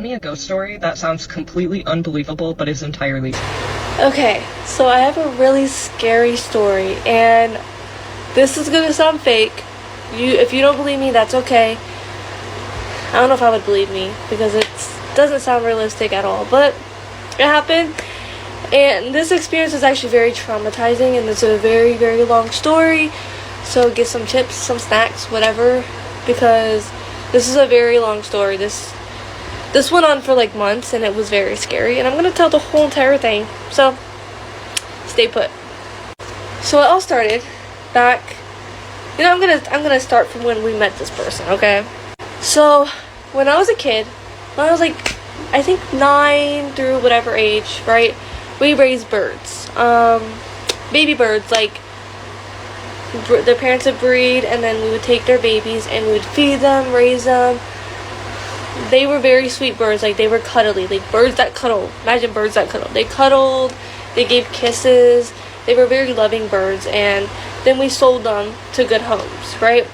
Me a ghost story that sounds completely unbelievable but is entirely true. Okay, so I have a really scary story, and this is gonna sound fake. If you don't believe me, that's okay. I don't know if I would believe me because it doesn't sound realistic at all, but it happened. And this experience is actually very traumatizing, and it's a very, very long story. So get some chips, some snacks, whatever, because this is a very long story. This went on for like months, and it was very scary, and I'm gonna tell the whole entire thing, so stay put. So it all started back, I'm gonna start from when we met this person, okay? So when I was a kid, when I was like, I think 9 through whatever age, right, we raised birds, baby birds, like their parents would breed, and then we would take their babies and we would feed them, raise them. They were very sweet birds, like they were cuddly, like birds that cuddle. Imagine birds that cuddle. They cuddled, they gave kisses, they were very loving birds, and then we sold them to good homes, right?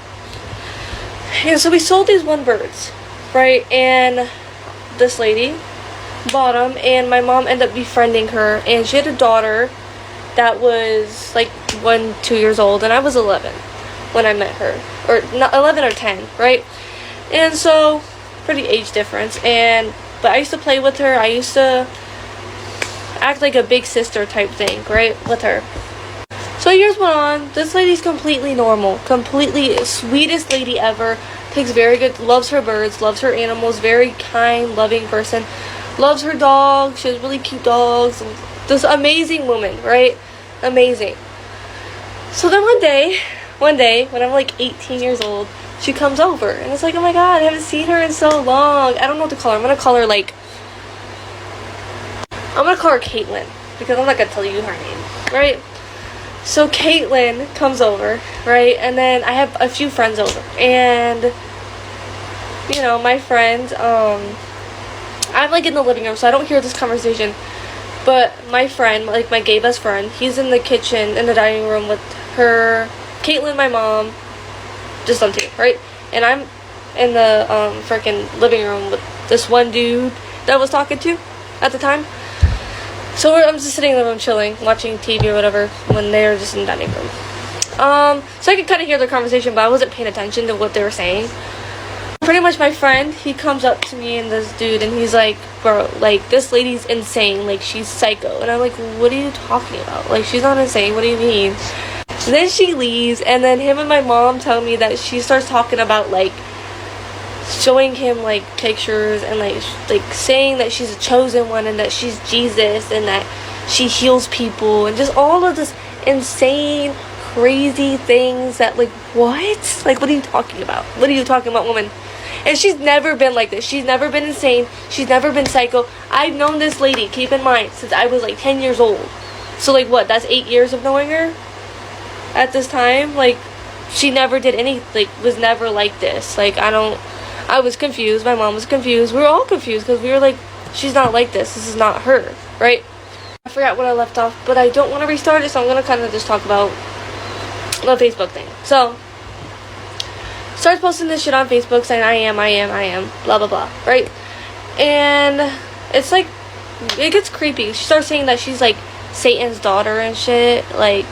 And so we sold these birds, right? And this lady bought them, and my mom ended up befriending her, and she had a daughter that was like 2 years old, and I was 11 when I met her, or not 11 or 10, right? And so pretty age difference, but I used to play with her. I used to act like a big sister type thing, right, with her. So years went on. This lady's completely normal, completely sweetest lady ever, takes very good, loves her birds, loves her animals, very kind, loving person, loves her dog. She has really cute dogs. This amazing woman, right? Amazing. So then one day when I'm like 18 years old, she comes over, and it's like, oh my god, I haven't seen her in so long. I don't know what to call her. I'm gonna call her Caitlin, because I'm not gonna tell you her name, right? So Caitlin comes over, right? And then I have a few friends over, and my friend, I'm like in the living room, so I don't hear this conversation. But my friend, like my gay best friend, he's in the kitchen, in the dining room with her, Caitlin, my mom, just them two, right? And I'm in the freaking living room with this one dude that I was talking to at the time. So I'm just sitting in the room chilling, watching TV or whatever, when they were just in the dining room. So I could kind of hear their conversation, but I wasn't paying attention to what they were saying. Pretty much my friend, he comes up to me and this dude, and he's like, bro, like, this lady's insane, like, she's psycho. And I'm like, what are you talking about? Like, she's not insane, what do you mean? So then she leaves, and then him and my mom tell me that she starts talking about, like, showing him, like, pictures, and, like saying that she's a chosen one, and that she's Jesus, and that she heals people, and just all of this insane, crazy things that, like, what? Like, what are you talking about? What are you talking about, woman? And she's never been like this. She's never been insane. She's never been psycho. I've known this lady, keep in mind, since I was, like, 10 years old. So, like, what? That's 8 years of knowing her? At this time, like, she never did any, like, was never like this. Like, I was confused. My mom was confused. We were all confused because we were like, she's not like this. This is not her, right? I forgot what I left off, but I don't want to restart it, so I'm going to kind of just talk about the Facebook thing. So, starts posting this shit on Facebook saying, I am, blah, blah, blah, right? And it's like, it gets creepy. She starts saying that she's, like, Satan's daughter and shit, like,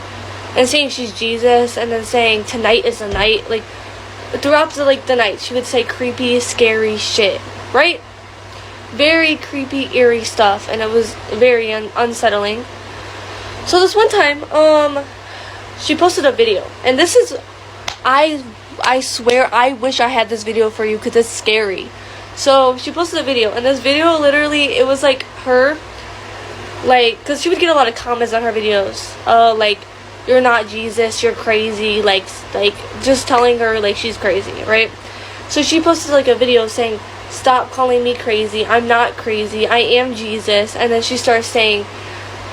and saying she's Jesus, and then saying tonight is the night, like, throughout the night, she would say creepy, scary shit, right? Very creepy, eerie stuff, and it was very unsettling. So this one time, she posted a video, and this is, I swear, I wish I had this video for you, because it's scary. So she posted a video, and this video, literally, it was like her, like, because she would get a lot of comments on her videos, like, you're not Jesus, you're crazy, like just telling her, like, she's crazy, right? So she posted, like, a video saying, stop calling me crazy, I'm not crazy, I am Jesus. And then she starts saying,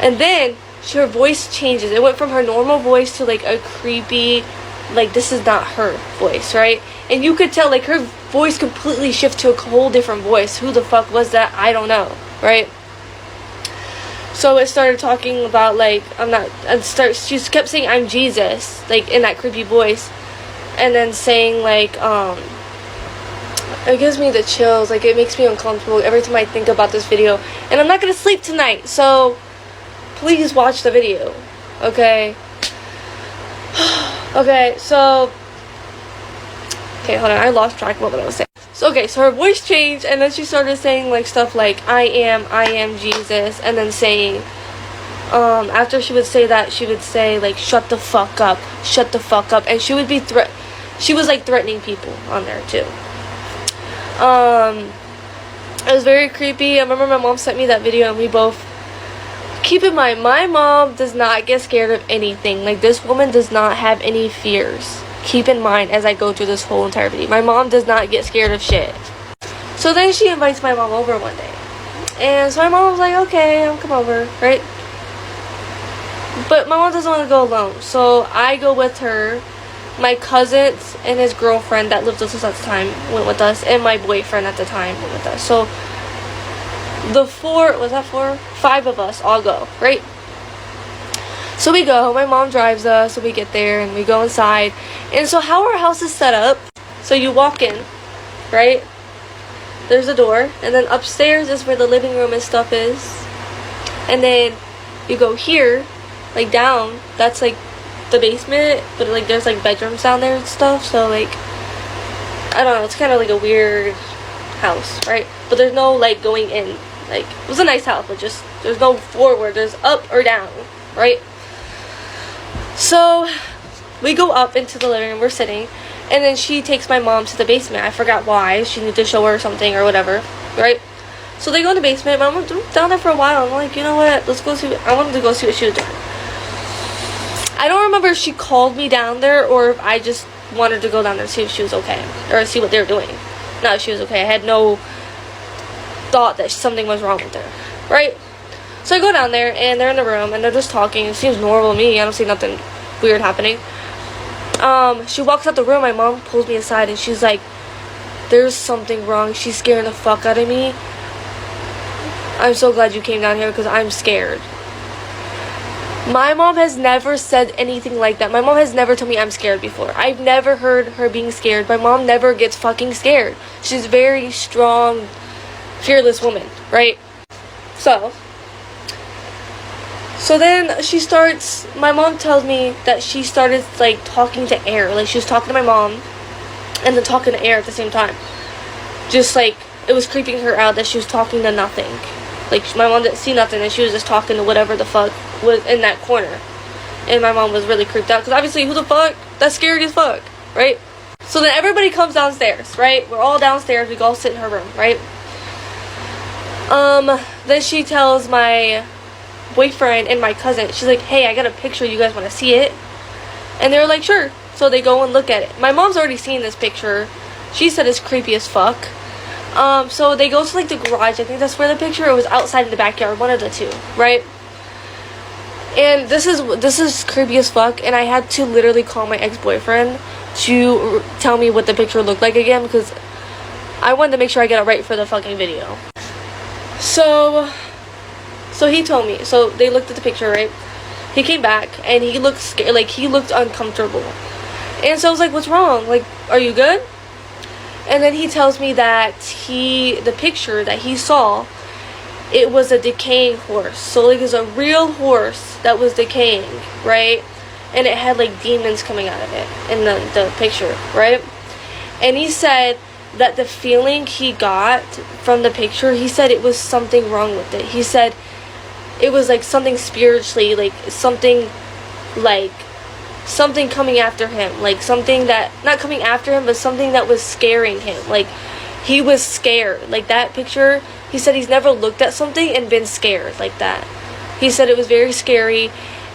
and then her voice changes. It went from her normal voice to, like, a creepy, like, this is not her voice, right? And you could tell, like, her voice completely shifted to a whole different voice. Who the fuck was that? I don't know, right? So it started talking about, like, she kept saying, I'm Jesus, like, in that creepy voice. And then saying, like, It gives me the chills. Like, it makes me uncomfortable every time I think about this video. And I'm not gonna sleep tonight, so please watch the video, okay? Okay, so... Okay, hold on. I lost track of what I was saying. So, okay, so her voice changed, and then she started saying, like, stuff like, I am Jesus, and then saying... after she would say that, she would say, like, shut the fuck up, and she would be she was, like, threatening people on there, too. It was very creepy. I remember my mom sent me that video, and we both... Keep in mind, my mom does not get scared of anything. Like, this woman does not have any fears. Keep in mind, as I go through this whole entire video, my mom does not get scared of shit. So then she invites my mom over one day. And so my mom was like, okay, I'll come over, right? But my mom doesn't want to go alone, so I go with her. My cousins and his girlfriend that lived with us at the time went with us, and my boyfriend at the time went with us. So the five of us all go, right? So we go. My mom drives us, so we get there and we go inside. And so how our house is set up, so you walk in, right? There's a door, and then upstairs is where the living room and stuff is. And then you go here, like down, that's like the basement, but like there's like bedrooms down there and stuff, so like I don't know, it's kind of like a weird house, right? But there's no like going in. Like, it was a nice house, but just there's no forward, there's up or down, right? So we go up into the living room, we're sitting, and then she takes my mom to the basement. I forgot why, she needed to show her something or whatever, right? So they go in the basement. My mom was down there for a while. I'm like, you know what, let's go see. I wanted to go see what she was doing. I don't remember if she called me down there or if I just wanted to go down there to see if she was okay, or see what they were doing. Not if she was okay. I had no thought that something was wrong with her, right? So I go down there, and they're in the room, and they're just talking. It seems normal to me. I don't see nothing weird happening. She walks out the room. My mom pulls me aside, and she's like, there's something wrong. She's scaring the fuck out of me. I'm so glad you came down here because I'm scared. My mom has never said anything like that. My mom has never told me I'm scared before. I've never heard her being scared. My mom never gets fucking scared. She's a very strong, fearless woman, right? So then she starts, my mom tells me that she started like talking to air. Like, she was talking to my mom and then talking to air at the same time. Just like, it was creeping her out that she was talking to nothing. Like, my mom didn't see nothing, and she was just talking to whatever the fuck was in that corner. And my mom was really creeped out, because obviously, who the fuck? That's scary as fuck, right? So then everybody comes downstairs, right? We're all downstairs. We go all sit in her room, right? Then she tells my boyfriend and my cousin, she's like, hey, I got a picture. You guys want to see it? And they're like, sure. So they go and look at it. My mom's already seen this picture. She said it's creepy as fuck. So they go to like the garage. I think that's where the picture, it was outside in the backyard, one of the two, right? And this is creepy as fuck, and I had to literally call my ex-boyfriend to tell me what the picture looked like again, because I wanted to make sure I get it right for the fucking video. So he told me. So they looked at the picture, right? He came back and he looked scared, like he looked uncomfortable. And so I was like, what's wrong? Like, are you good? And then he tells me that the picture that he saw, it was a decaying horse. So like, it was a real horse that was decaying, right? And it had like demons coming out of it in the picture, right? And he said that the feeling he got from the picture, he said it was something wrong with it. He said it was like something spiritually, like something coming after him, like something that, not coming after him, but something that was scaring him. Like, he was scared. Like, that picture, he said he's never looked at something and been scared like that. He said it was very scary,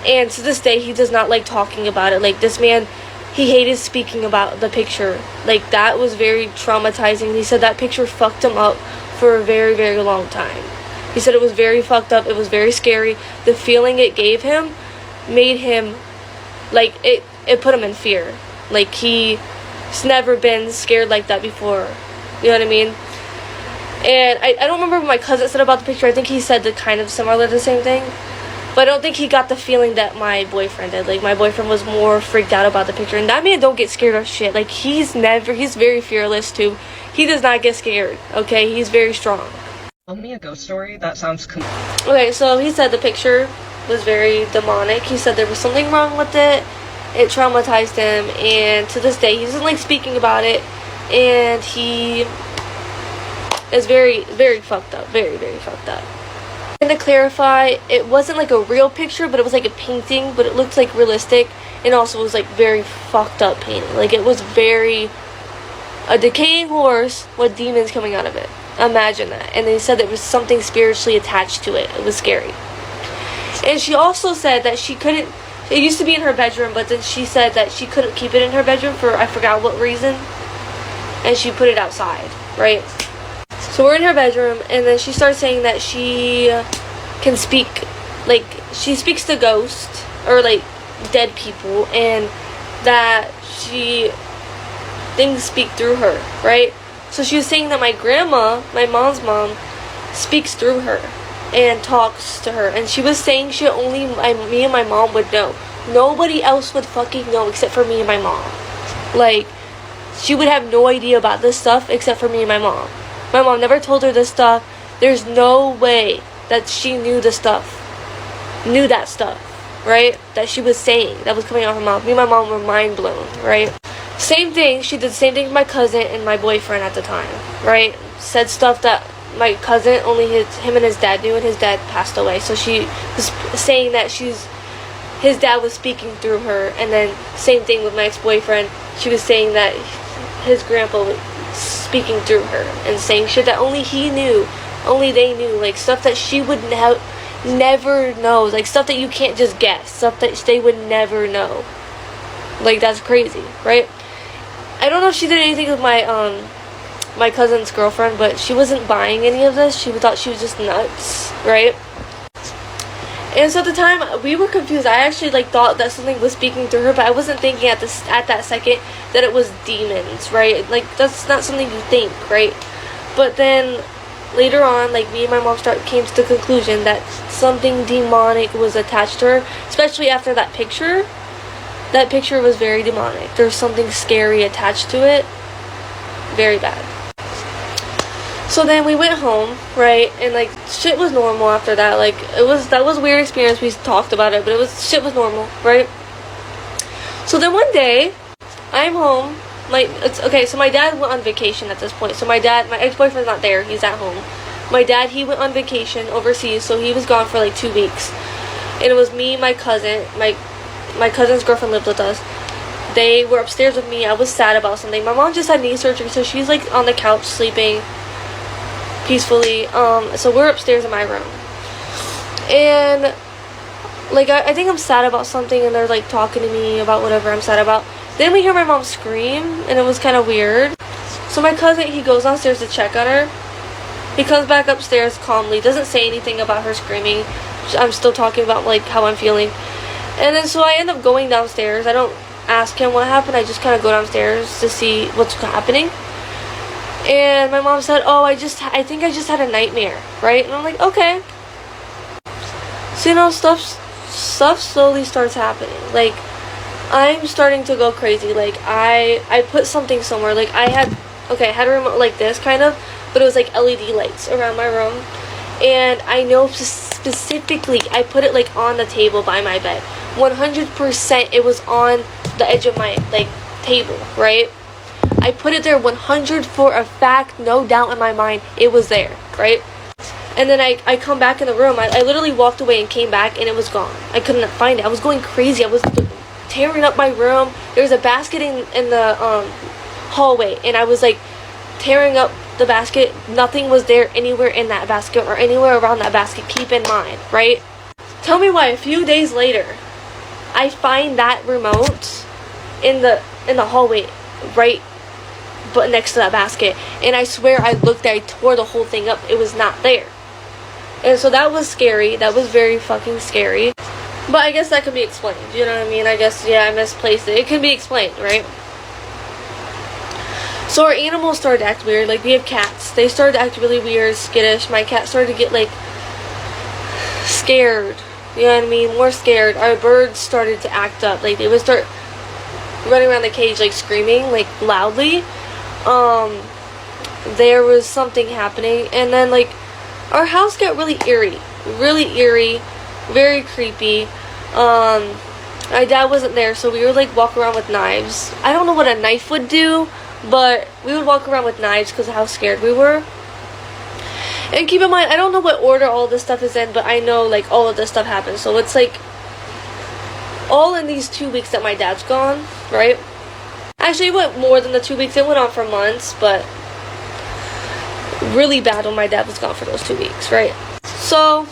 and to this day he does not like talking about it. Like, this man, he hated speaking about the picture. Like, that was very traumatizing. He said that picture fucked him up for a very, very long time. He said it was very fucked up. It was very scary. The feeling it gave him made him, like, it put him in fear. Like, he's never been scared like that before. You know what I mean? And I don't remember what my cousin said about the picture. I think he said kind of similar, the same thing. But I don't think he got the feeling that my boyfriend did. Like, my boyfriend was more freaked out about the picture. And that man don't get scared of shit. Like, he's very fearless, too. he does not get scared, okay? He's very strong. Tell me a ghost story that sounds Okay, so he said the picture was very demonic. He said there was something wrong with it. It traumatized him, and to this day he doesn't like speaking about it, and he is very, very fucked up. Very, very fucked up. And to clarify, it wasn't like a real picture, but it was like a painting, but it looked like realistic, and also was like very fucked up painting. Like it was very a decaying horse with demons coming out of it. Imagine that. And they said there was something spiritually attached to it. It was scary. And she also said that she couldn't, it used to be in her bedroom, but then she said that she couldn't keep it in her bedroom for I forgot what reason, and she put it outside, right? So we're in her bedroom, and then she starts saying that she can speak, like, she speaks to ghosts, or, like, dead people, and that things speak through her, right? So she was saying that my grandma, my mom's mom, speaks through her and talks to her, and she was saying shit only me and my mom would know. Nobody else would fucking know except for me and my mom. Like, she would have no idea about this stuff except for me and my mom. My mom never told her this stuff. There's no way that she knew that stuff, right? That she was saying, that was coming out of her mouth. Me and my mom were mind blown, right? Same thing, she did the same thing with my cousin and my boyfriend at the time, right? Said stuff that my cousin, only him and his dad knew, and his dad passed away. So she was saying that his dad was speaking through her, and then same thing with my ex-boyfriend. She was saying that his grandpa was speaking through her and saying shit that only he knew, only they knew, like stuff that she would never know, like stuff that you can't just guess, stuff that they would never know. Like, that's crazy, right? I don't know if she did anything with my cousin's girlfriend, but she wasn't buying any of this. She thought she was just nuts, right? And so at the time, we were confused. I actually thought that something was speaking through her, but I wasn't thinking at that second that it was demons, right? Like, that's not something you think, right? But then later on, me and my mom came to the conclusion that something demonic was attached to her, especially after that picture. That picture was very demonic. There's something scary attached to it. Very bad. So then we went home, right? And shit was normal after that. That was a weird experience. We talked about it, but shit was normal, right? So then one day, I'm home. So my dad went on vacation at this point. So my ex-boyfriend's not there. He's at home. My dad, he went on vacation overseas, so he was gone for 2 weeks. And it was me, my cousin, my cousin's girlfriend lived with us. They were upstairs with me. I was sad about something. My mom just had knee surgery, so she's on the couch sleeping peacefully. So we're upstairs in my room, and I think I'm sad about something, and they're talking to me about whatever I'm sad about. Then we hear my mom scream, and it was kind of weird. So my cousin, he goes downstairs to check on her. He comes back upstairs calmly, doesn't say anything about her screaming. I'm still talking about how I'm feeling. And then so I end up going downstairs. I don't ask him what happened. I just kind of go downstairs to see what's happening. And my mom said, "Oh, I think I just had a nightmare," right? And I'm like, "Okay." So stuff slowly starts happening. I'm starting to go crazy. I put something somewhere. I had a remote like this kind of, but it was LED lights around my room. And I know specifically I put it on the table by my bed. 100% it was on the edge of my table, right? I put it there 100 for a fact, no doubt in my mind, it was there, right? And then I come back in the room. I literally walked away and came back, and it was gone. I couldn't find it. I was going crazy. I was tearing up my room. There was a basket in the hallway, and I was tearing up the basket. Nothing was there anywhere in that basket or anywhere around that basket. Keep in mind, right? Tell me why a few days later I find that remote in the hallway, right, but next to that basket, and I swear I tore the whole thing up. It was not there. And so that was scary. That was very fucking scary. But I guess that can be explained. You know what I mean? I guess, yeah, I misplaced it. It can be explained, right? So our animals started to act weird. We have cats. They started to act really weird, skittish. My cat started to get, scared. You know what I mean? More scared. Our birds started to act up. They would start running around the cage, screaming, loudly. there was something happening. And then like our house got really eerie, very creepy. My dad wasn't there, so we would like walk around with knives. I don't know what a knife would do, but we would walk around with knives because of how scared we were. And keep in mind, I don't know what order all this stuff is in, but I know like all of this stuff happens. So it's like all in these 2 weeks that my dad's gone, right? Actually, it went more than the 2 weeks. It went on for months, but really bad when my dad was gone for those 2 weeks, right? So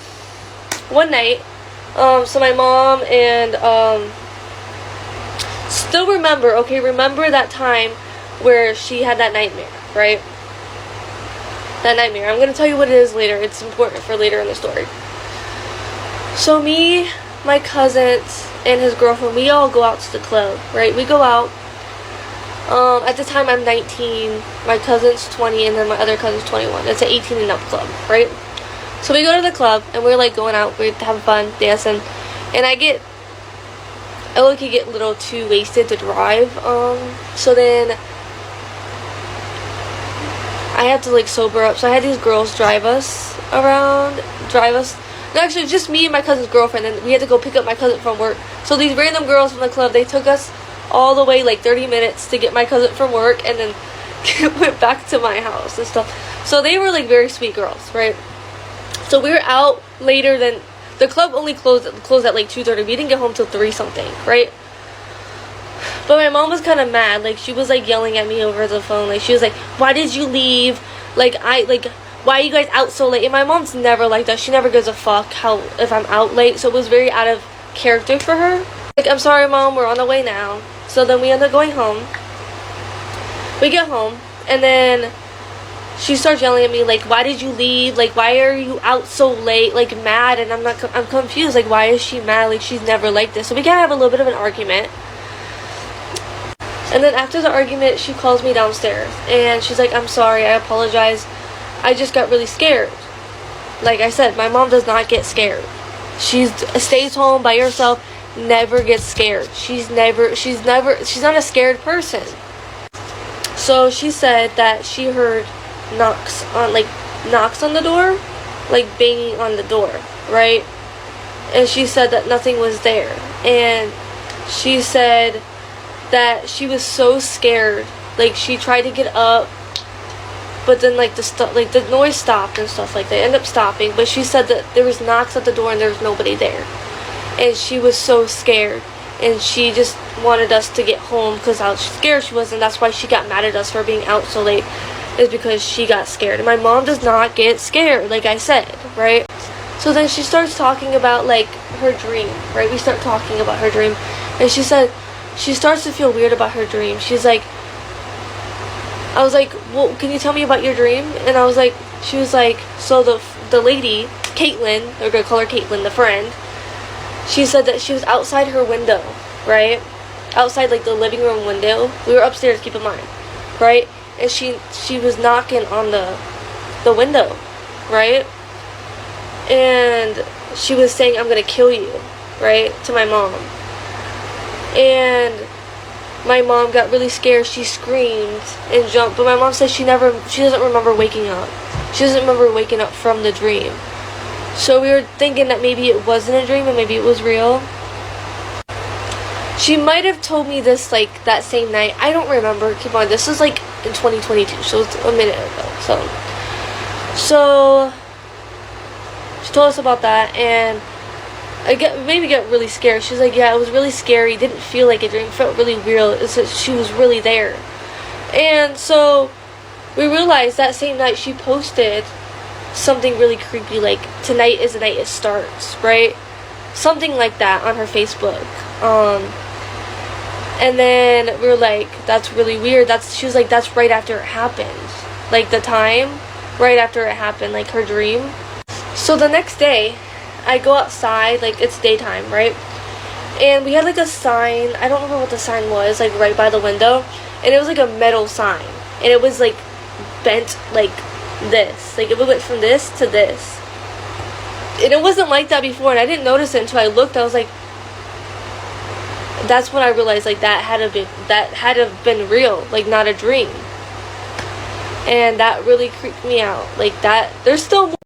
one night, so my mom and still remember that time where she had that nightmare, right? That nightmare. I'm gonna tell you what it is later. It's important for later in the story. So me, my cousins, and his girlfriend, we all go out to the club, right? We go out. At the time I'm 19, my cousin's 20, and then my other cousin's 21. It's an 18 and up club, right? So we go to the club, and we're like going out, we're having fun, dancing, and I get a little too wasted to drive, so then I had to like sober up, so I had these girls drive us. No, actually, just me and my cousin's girlfriend, and we had to go pick up my cousin from work. So these random girls from the club, they took us all the way, like 30 minutes to get my cousin from work, and then went back to my house and stuff. So they were like very sweet girls, right? So we were out later than, the club only closed at like 2:30. We didn't get home till 3 something, right? But my mom was kind of mad. Like, she was like yelling at me over the phone. Like, she was like, why did you leave? Like, why are you guys out so late? And my mom's never like that. She never gives a fuck if I'm out late. So it was very out of character for her. Like, I'm sorry, Mom, we're on the way now. So then we end up going home. We get home, and then she starts yelling at me, like, why did you leave? Like, why are you out so late? Like, mad. And I'm confused. Like, why is she mad? Like, she's never like this. So we kind of have a little bit of an argument. And then after the argument, she calls me downstairs, and she's like, I'm sorry, I apologize. I just got really scared. Like I said, my mom does not get scared. She stays home by herself, never gets scared. She's not a scared person. So she said that she heard knocks on the door, like banging on the door, right? And she said that nothing was there. And she said that she was so scared, like she tried to get up, but then like the noise stopped and stuff like that. Ended up stopping, but she said that there was knocks at the door and there was nobody there, and she was so scared, and she just wanted us to get home because how scared she was, and that's why she got mad at us for being out so late, is because she got scared. And my mom does not get scared, like I said, right? So then she starts talking about like her dream, right? We start talking about her dream, and she said she starts to feel weird about her dream. She's like, I was like, well, can you tell me about your dream? And she was like, so the lady, Caitlin, we're gonna call her Caitlin, the friend, she said that she was outside her window, right? Outside like the living room window. We were upstairs, keep in mind, right? And she was knocking on the window, right? And she was saying, I'm gonna kill you, right? To my mom. And my mom got really scared. She screamed and jumped. But my mom says she doesn't remember waking up. She doesn't remember waking up from the dream. So we were thinking that maybe it wasn't a dream and maybe it was real. She might have told me this like that same night. I don't remember. Keep on. This is like in 2022. So it's a minute ago. So she told us about that, and made me get really scared. She was like, yeah, it was really scary. Didn't feel like a dream. Felt really real. She was really there. And so we realized that same night she posted something really creepy, like, tonight is the night it starts, right? Something like that on her Facebook. And then we were like, that's really weird. She was like, that's right after it happened. Like, the time right after it happened, like her dream. So the next day, I go outside, like, it's daytime, right? And we had, like, a sign. I don't remember what the sign was, like, right by the window. And it was, like, a metal sign. And it was, like, bent, like, this. Like, it went from this to this. And it wasn't like that before, and I didn't notice it until I looked. I was like, that's when I realized, like, that had to have been real, like, not a dream. and that really creeped me out. Like that, there's still